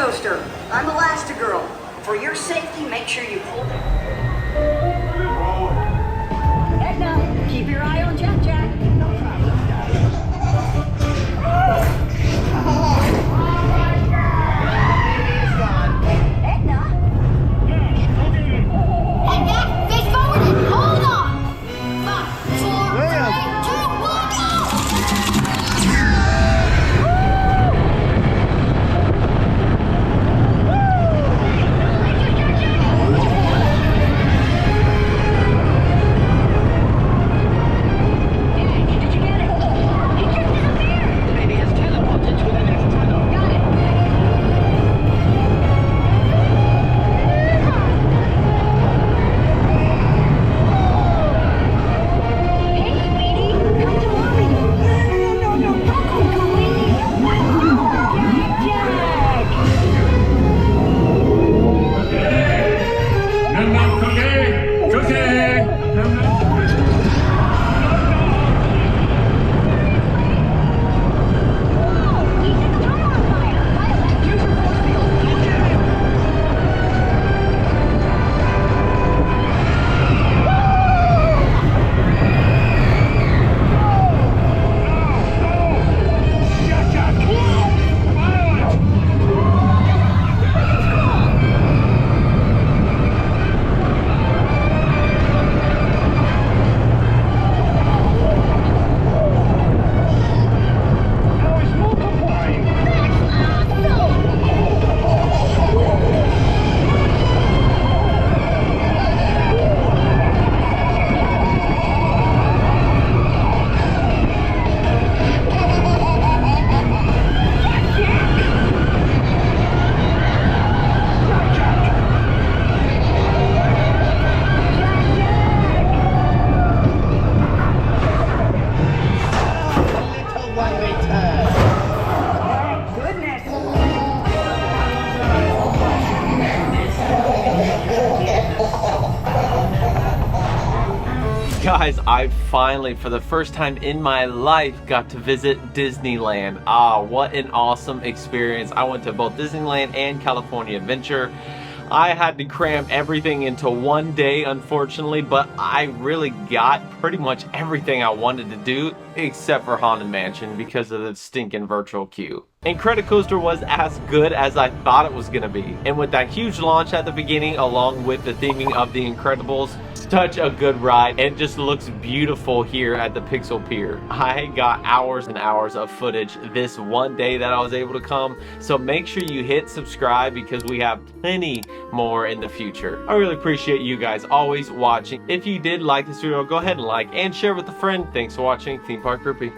Incredicoaster. I'm Elastigirl. For your safety, make sure you pull it. Edna, keep your eye on Jack Jack. Guys, I finally, for the first time in my life, got to visit Disneyland. Ah, what an awesome experience. I went to both Disneyland and California Adventure. I had to cram everything into one day, unfortunately, but I really got pretty much everything I wanted to do, except for Haunted Mansion because of the stinking virtual queue. Incredicoaster was as good as I thought it was going to be. And with that huge launch at the beginning, along with the theming of The Incredibles, such a good ride. It just looks beautiful here at the Pixel Pier. I got hours and hours of footage this one day that I was able to come. So make sure you hit subscribe because we have plenty more in the future. I really appreciate you guys always watching. If you did like this video, go ahead and like and share with a friend. Thanks for watching Theme Park Groupie.